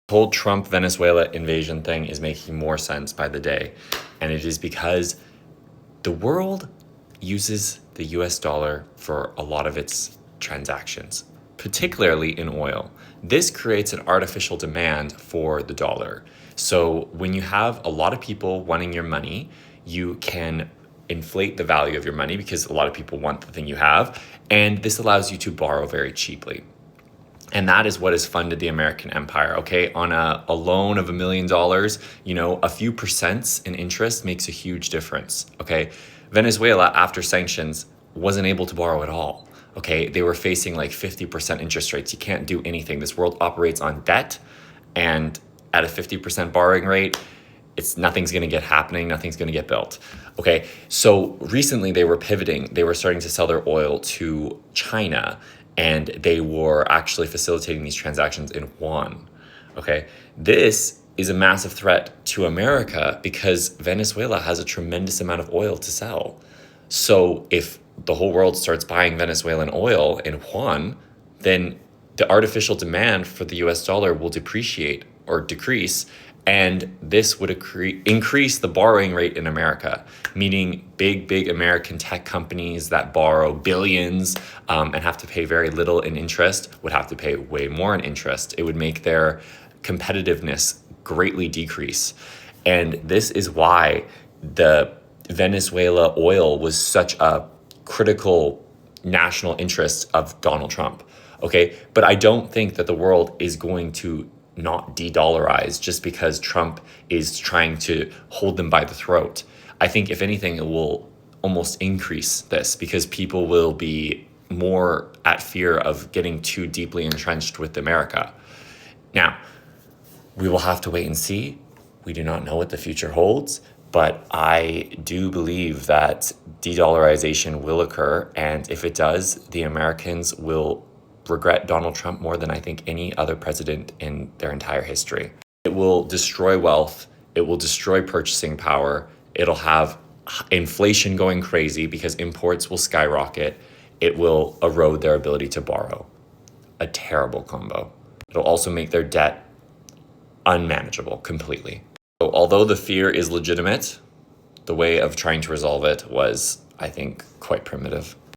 The whole Trump Venezuela invasion thing is making more sense by the day. And it is because the world uses the US dollar for a lot of its transactions, particularly in oil. This creates an artificial demand for the dollar. So when you have a lot of people wanting your money, you can inflate the value of your money because a lot of people want the thing you have. And this allows you to borrow very cheaply. And that is what has funded the American empire, okay? On a loan of $1 million, a few percents in interest makes a huge difference, okay? Venezuela, after sanctions, wasn't able to borrow at all, okay? They were facing like 50% interest rates. You can't do anything. This world operates on debt, and at a 50% borrowing rate, nothing's going to get happening, nothing's going to get built. Okay, so recently they were pivoting. They were starting to sell their oil to China, and they were actually facilitating these transactions in yuan. Okay, this is a massive threat to America because Venezuela has a tremendous amount of oil to sell. So if the whole world starts buying Venezuelan oil in yuan, then the artificial demand for the US dollar will depreciate or decrease, and this would increase the borrowing rate in America, meaning big American tech companies that borrow billions and have to pay very little in interest would have to pay way more in interest. It would make their competitiveness greatly decrease. And this is why the Venezuela oil was such a critical national interest of Donald Trump. Okay, but I don't think that the world is going to not de-dollarize just because Trump is trying to hold them by the throat. I think if anything, it will almost increase this because people will be more at fear of getting too deeply entrenched with America. Now, we will have to wait and see. We do not know what the future holds, but I do believe that de-dollarization will occur, and if it does, the Americans will regret Donald Trump more than I think any other president in their entire history. It will destroy wealth. It will destroy purchasing power. It'll have inflation going crazy because imports will skyrocket. It will erode their ability to borrow. A terrible combo. It'll also make their debt unmanageable completely. So although the fear is legitimate, the way of trying to resolve it was, I think, quite primitive.